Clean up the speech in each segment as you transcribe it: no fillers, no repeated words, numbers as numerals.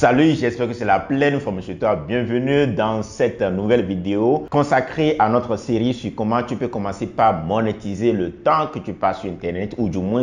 Salut, j'espère que c'est la pleine forme chez toi. Bienvenue dans cette nouvelle vidéo consacrée à notre série sur comment tu peux commencer par monétiser le temps que tu passes sur Internet, ou du moins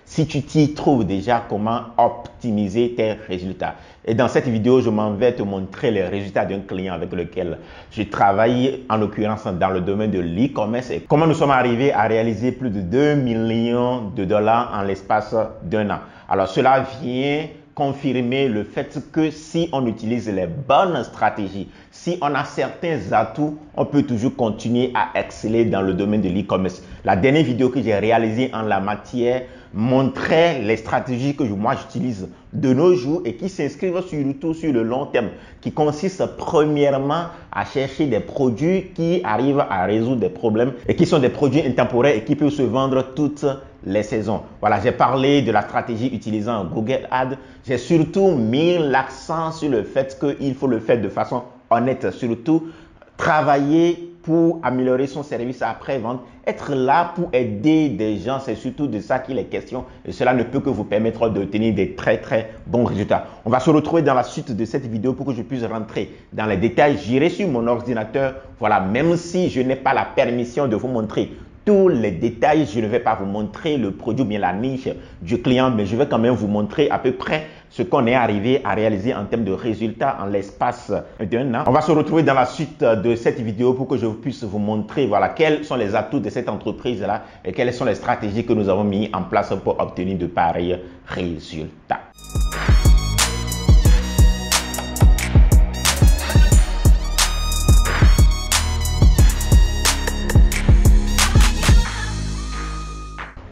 si tu t'y trouves déjà, comment optimiser tes résultats. Et dans cette vidéo, je m'en vais te montrer les résultats d'un client avec lequel je travaille, en l'occurrence dans le domaine de l'e-commerce, et comment nous sommes arrivés à réaliser plus de 2 millions de dollars en l'espace d'un an. Alors cela vient confirmer le fait que si on utilise les bonnes stratégies, si on a certains atouts, on peut toujours continuer à exceller dans le domaine de l'e-commerce. La dernière vidéo que j'ai réalisée en la matière montrait les stratégies que moi j'utilise de nos jours et qui s'inscrivent surtout sur le long terme, qui consiste premièrement à chercher des produits qui arrivent à résoudre des problèmes et qui sont des produits intemporels et qui peuvent se vendre toutes les saisons. Voilà, j'ai parlé de la stratégie utilisant Google Ads. J'ai surtout mis l'accent sur le fait qu'il faut le faire de façon honnête, surtout travailler pour améliorer son service après-vente, être là pour aider des gens, c'est surtout de ça qu'il est question, et cela ne peut que vous permettre d'obtenir des très bons résultats. On va se retrouver dans la suite de cette vidéo pour que je puisse rentrer dans les détails. J'irai sur mon ordinateur, voilà, même si je n'ai pas la permission de vous montrer tous les détails, je ne vais pas vous montrer le produit ou bien la niche du client, mais je vais quand même vous montrer à peu près ce qu'on est arrivé à réaliser en termes de résultats en l'espace d'un an. On va se retrouver dans la suite de cette vidéo pour que je puisse vous montrer voilà, quels sont les atouts de cette entreprise-là et quelles sont les stratégies que nous avons mis en place pour obtenir de pareils résultats.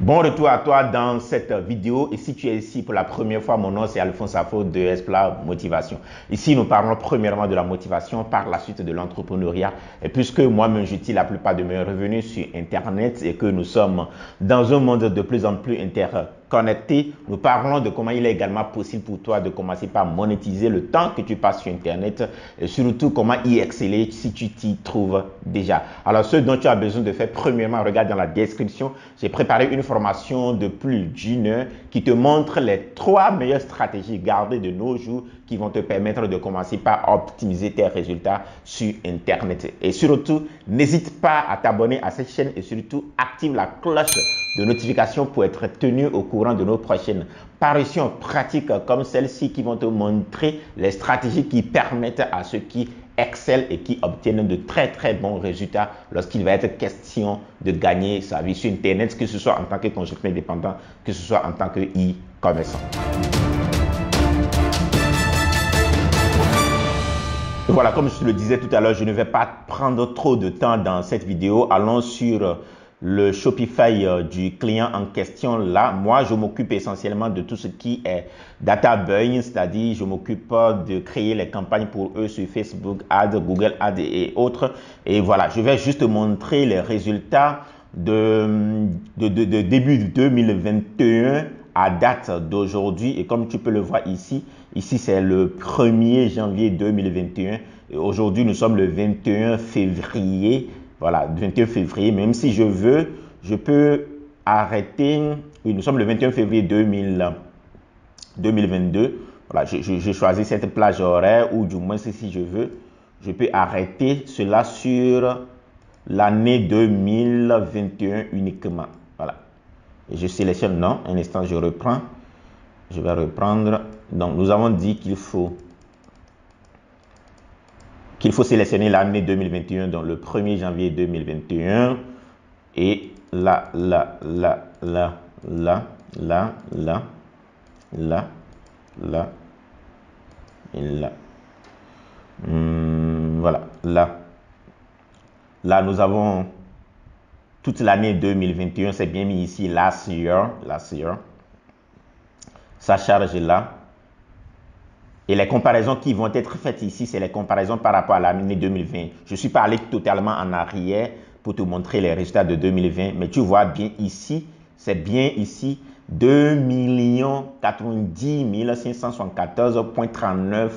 Bon retour à toi dans cette vidéo, et si tu es ici pour la première fois, mon nom c'est Alphonse Afo de Espla Motivation. Ici nous parlons premièrement de la motivation, par la suite de l'entrepreneuriat, et puisque moi-même j'utilise la plupart de mes revenus sur Internet et que nous sommes dans un monde de plus en plus interconnecté, nous parlons de comment il est également possible pour toi de commencer par monétiser le temps que tu passes sur Internet et surtout comment y exceller si tu t'y trouves déjà. Alors ce dont tu as besoin de faire, premièrement, regarde dans la description, j'ai préparé une formation de plus d'une heure qui te montre les 3 meilleures stratégies gardées de nos jours qui vont te permettre de commencer par optimiser tes résultats sur Internet. Et surtout, n'hésite pas à t'abonner à cette chaîne et surtout active la cloche de notification pour être tenu au courant de nos prochaines parutions pratiques comme celle-ci qui vont te montrer les stratégies qui permettent à ceux qui excellent et qui obtiennent de très bons résultats lorsqu'il va être question de gagner sa vie sur Internet, que ce soit en tant que consultant indépendant, que ce soit en tant que e-commerçant. Voilà, comme je te le disais tout à l'heure, je ne vais pas prendre trop de temps dans cette vidéo. Allons sur le Shopify du client en question. Là, moi, je m'occupe essentiellement de tout ce qui est data buying, c'est-à-dire je m'occupe de créer les campagnes pour eux sur Facebook Ads, Google Ads et autres. Et voilà, je vais juste montrer les résultats de début 2021 à date d'aujourd'hui. Et comme tu peux le voir ici c'est le 1er janvier 2021. Et aujourd'hui, nous sommes le 21 février. Voilà, 21 février, même si je veux, je peux arrêter. Oui, nous sommes le 21 février 2022. Voilà, je choisis cette plage horaire, ou du moins si je veux, je peux arrêter cela sur l'année 2021 uniquement. Voilà. Et je sélectionne non. Un instant, je reprends. Je vais reprendre. Donc, nous avons dit qu'il faut sélectionner l'année 2021, donc le 1er janvier 2021, et là, et là. Voilà, là, nous avons toute l'année 2021, c'est bien mis ici, last year, ça charge là. Et les comparaisons qui vont être faites ici, c'est les comparaisons par rapport à l'année 2020. Je ne suis pas allé totalement en arrière pour te montrer les résultats de 2020, mais tu vois bien ici, c'est bien ici 2 090 574,39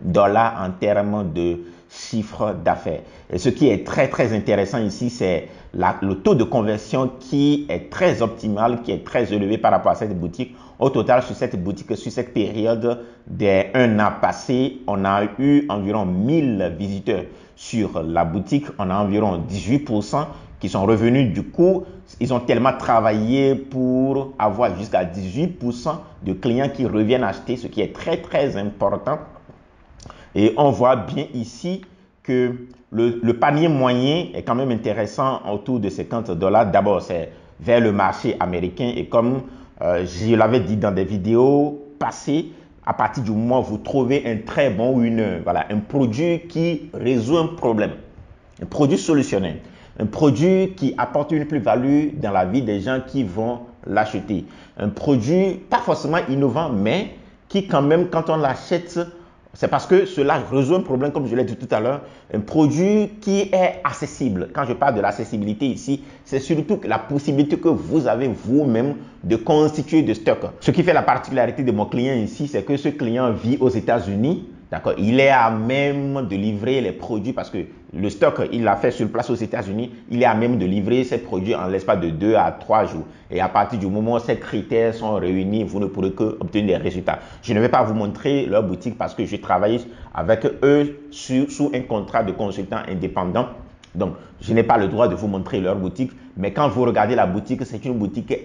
$ en termes de chiffre d'affaires. Et ce qui est très intéressant ici, c'est le taux de conversion qui est très optimal, qui est très élevé par rapport à cette boutique. Au total, sur cette boutique, sur cette période d'un an passé, on a eu environ 1000 visiteurs sur la boutique. On a environ 18% qui sont revenus. Du coup, ils ont tellement travaillé pour avoir jusqu'à 18% de clients qui reviennent acheter, ce qui est très important. Et on voit bien ici que le panier moyen est quand même intéressant autour de 50 $. D'abord, c'est vers le marché américain. Et comme je l'avais dit dans des vidéos passées, à partir du moment où vous trouvez un très bon ou un produit qui résout un problème, un produit solutionnel, un produit qui apporte une plus-value dans la vie des gens qui vont l'acheter, un produit pas forcément innovant, mais qui quand même, quand on l'achète, c'est parce que cela résout un problème, comme je l'ai dit tout à l'heure, un produit qui est accessible. Quand je parle de l'accessibilité ici, c'est surtout la possibilité que vous avez vous-même de constituer de stock. Ce qui fait la particularité de mon client ici, c'est que ce client vit aux États-Unis. D'accord, il est à même de livrer les produits parce que le stock, il l'a fait sur place aux États-Unis. Il est à même de livrer ses produits en l'espace de 2 à 3 jours. Et à partir du moment où ces critères sont réunis, vous ne pourrez que obtenir des résultats. Je ne vais pas vous montrer leur boutique parce que je travaille avec eux sous un contrat de consultant indépendant. Donc, je n'ai pas le droit de vous montrer leur boutique, mais quand vous regardez la boutique, c'est une boutique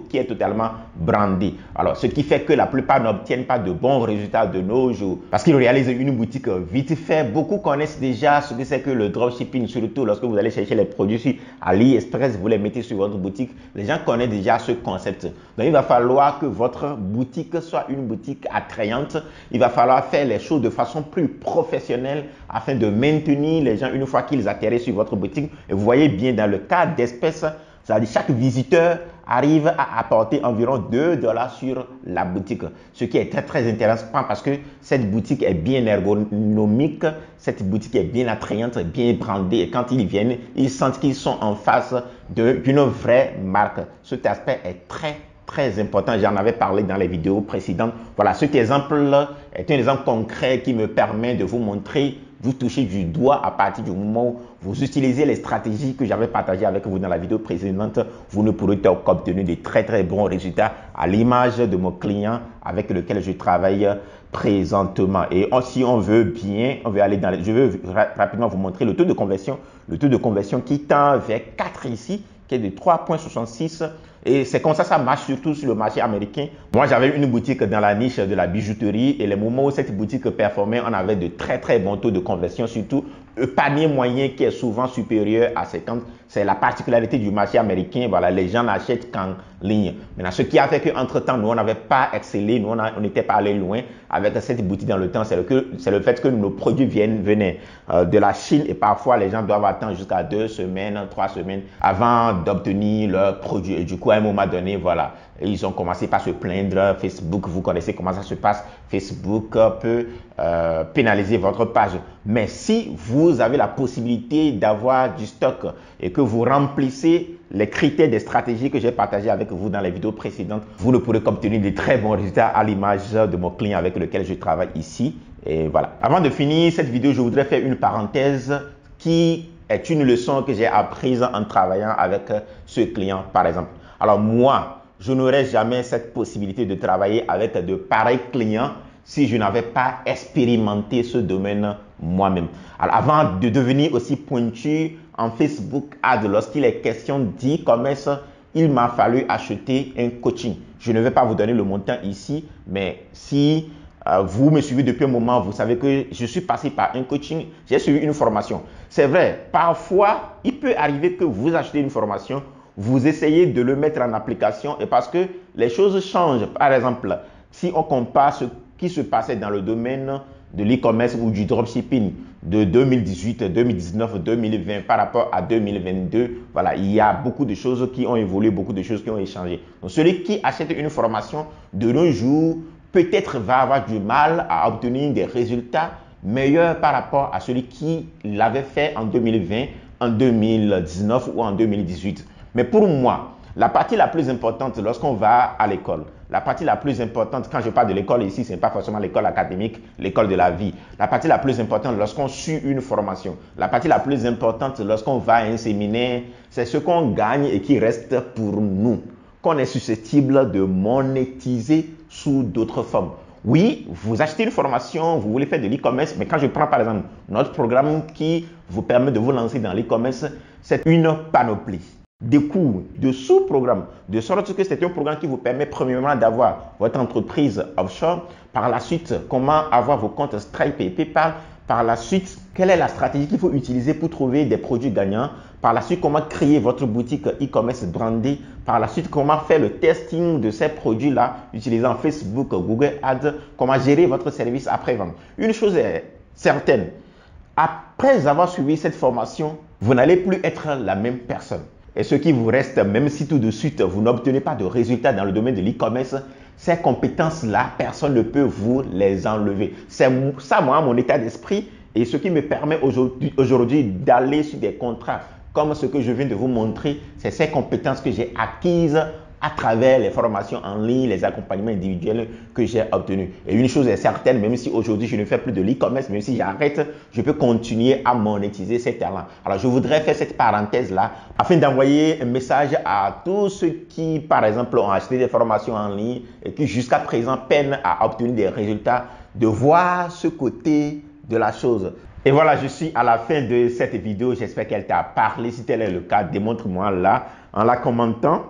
qui est totalement brandée. Alors, ce qui fait que la plupart n'obtiennent pas de bons résultats de nos jours. Parce qu'ils réalisent une boutique vite fait. Beaucoup connaissent déjà ce que c'est que le dropshipping, surtout lorsque vous allez chercher les produits sur AliExpress, vous les mettez sur votre boutique. Les gens connaissent déjà ce concept. Donc, il va falloir que votre boutique soit une boutique attrayante. Il va falloir faire les choses de façon plus professionnelle afin de maintenir les gens une fois qu'ils atterrissent sur votre boutique. Et vous voyez bien dans le cas d'espèces, c'est-à-dire chaque visiteur arrive à apporter environ 2 $ sur la boutique. Ce qui est très intéressant parce que cette boutique est bien ergonomique, cette boutique est bien attrayante, bien brandée. Et quand ils viennent, ils sentent qu'ils sont en face d'une vraie marque. Cet aspect est très important. J'en avais parlé dans les vidéos précédentes. Voilà, cet exemple est un exemple concret qui me permet de vous montrer, vous touchez du doigt à partir du moment où vous utilisez les stratégies que j'avais partagées avec vous dans la vidéo précédente, vous ne pourrez obtenir de très bons résultats à l'image de mon client avec lequel je travaille présentement. Et si on veut bien, on veut aller dans je veux rapidement vous montrer le taux de conversion qui tend vers 4 ici, qui est de 3,66. Et c'est comme ça marche surtout sur le marché américain. Moi, j'avais une boutique dans la niche de la bijouterie et les moments où cette boutique performait, on avait de très bons taux de conversion, surtout le panier moyen qui est souvent supérieur à 50. C'est la particularité du marché américain. Voilà, les gens n'achètent qu'en ligne. Maintenant, ce qui a fait qu'entre-temps, nous, on n'avait pas excellé, nous, on n'était pas allé loin avec cette boutique dans le temps. C'est le fait que nos produits venaient de la Chine et parfois, les gens doivent attendre jusqu'à 2 semaines, 3 semaines avant d'obtenir leurs produits. Et du coup, à un moment donné, voilà, ils ont commencé par se plaindre. Facebook, vous connaissez comment ça se passe. Facebook peut pénaliser votre page. Mais si vous avez la possibilité d'avoir du stock et que vous remplissez les critères des stratégies que j'ai partagées avec vous dans les vidéos précédentes, vous ne pourrez qu'obtenir de très bons résultats à l'image de mon client avec lequel je travaille ici. Et voilà. Avant de finir cette vidéo, je voudrais faire une parenthèse qui est une leçon que j'ai apprise en travaillant avec ce client, par exemple. Alors moi, je n'aurais jamais cette possibilité de travailler avec de pareils clients si je n'avais pas expérimenté ce domaine moi-même. Alors avant de devenir aussi pointu en Facebook Ads, lorsqu'il est question d'e-commerce, il m'a fallu acheter un coaching. Je ne vais pas vous donner le montant ici, mais si vous me suivez depuis un moment, vous savez que je suis passé par un coaching, j'ai suivi une formation. C'est vrai, parfois, il peut arriver que vous achetez une formation, vous essayez de le mettre en application et parce que les choses changent. Par exemple, si on compare ce qui se passait dans le domaine de l'e-commerce ou du dropshipping de 2018, 2019, 2020 par rapport à 2022, voilà, il y a beaucoup de choses qui ont évolué, beaucoup de choses qui ont échangé. Donc, celui qui achète une formation de nos jours, peut-être va avoir du mal à obtenir des résultats meilleurs par rapport à celui qui l'avait fait en 2020, en 2019 ou en 2018. Mais pour moi, La partie la plus importante lorsqu'on va à l'école, la partie la plus importante, quand je parle de l'école ici, ce n'est pas forcément l'école académique, l'école de la vie. La partie la plus importante lorsqu'on suit une formation, la partie la plus importante lorsqu'on va à un séminaire, c'est ce qu'on gagne et qui reste pour nous, qu'on est susceptible de monétiser sous d'autres formes. Oui, vous achetez une formation, vous voulez faire de l'e-commerce, mais quand je prends par exemple notre programme qui vous permet de vous lancer dans l'e-commerce, c'est une panoplie de cours, de sous-programmes, de sorte que c'est un programme qui vous permet premièrement d'avoir votre entreprise offshore, par la suite, comment avoir vos comptes Stripe et PayPal, par la suite, quelle est la stratégie qu'il faut utiliser pour trouver des produits gagnants, par la suite, comment créer votre boutique e-commerce brandée, par la suite, comment faire le testing de ces produits-là, utilisant Facebook, Google Ads, comment gérer votre service après-vente. Une chose est certaine, après avoir suivi cette formation, vous n'allez plus être la même personne. Et ce qui vous reste, même si tout de suite, vous n'obtenez pas de résultats dans le domaine de l'e-commerce, ces compétences-là, personne ne peut vous les enlever. C'est ça, moi, mon état d'esprit et ce qui me permet aujourd'hui d'aller sur des contrats comme ce que je viens de vous montrer. C'est ces compétences que j'ai acquises à travers les formations en ligne, les accompagnements individuels que j'ai obtenus. Et une chose est certaine, même si aujourd'hui je ne fais plus de l'e-commerce, même si j'arrête, je peux continuer à monétiser ces talents. Alors je voudrais faire cette parenthèse-là afin d'envoyer un message à tous ceux qui, par exemple, ont acheté des formations en ligne et qui jusqu'à présent peinent à obtenir des résultats, de voir ce côté de la chose. Et voilà, je suis à la fin de cette vidéo. J'espère qu'elle t'a parlé. Si tel est le cas, démontre-moi là en la commentant.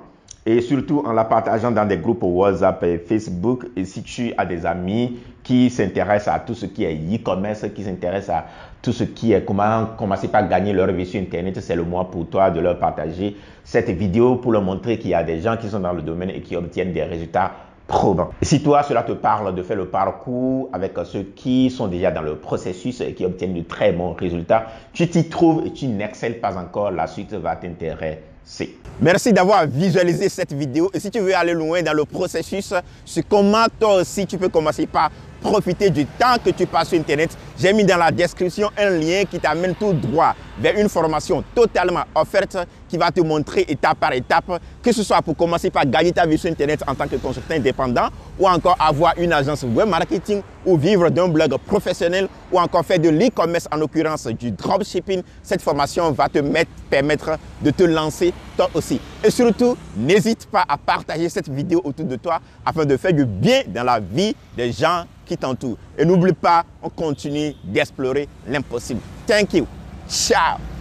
Et surtout en la partageant dans des groupes WhatsApp et Facebook. Et si tu as des amis qui s'intéressent à tout ce qui est e-commerce, qui s'intéressent à tout ce qui est comment commencer par gagner leur vie sur Internet, c'est le moment pour toi de leur partager cette vidéo pour leur montrer qu'il y a des gens qui sont dans le domaine et qui obtiennent des résultats probants. Et si toi, cela te parle de faire le parcours avec ceux qui sont déjà dans le processus et qui obtiennent de très bons résultats, tu t'y trouves et tu n'excelles pas encore, la suite va t'intéresser. Merci d'avoir visualisé cette vidéo et si tu veux aller loin dans le processus sur comment toi aussi tu peux commencer par profiter du temps que tu passes sur Internet, j'ai mis dans la description un lien qui t'amène tout droit vers une formation totalement offerte qui va te montrer étape par étape, que ce soit pour commencer par gagner ta vie sur Internet en tant que consultant indépendant ou encore avoir une agence web marketing ou vivre d'un blog professionnel ou encore faire de l'e-commerce, en l'occurrence du dropshipping. Cette formation va te permettre de te lancer toi aussi. Et surtout, n'hésite pas à partager cette vidéo autour de toi afin de faire du bien dans la vie des gens qui t'entourent. Et n'oublie pas, on continue d'explorer l'impossible. Thank you. Ciao.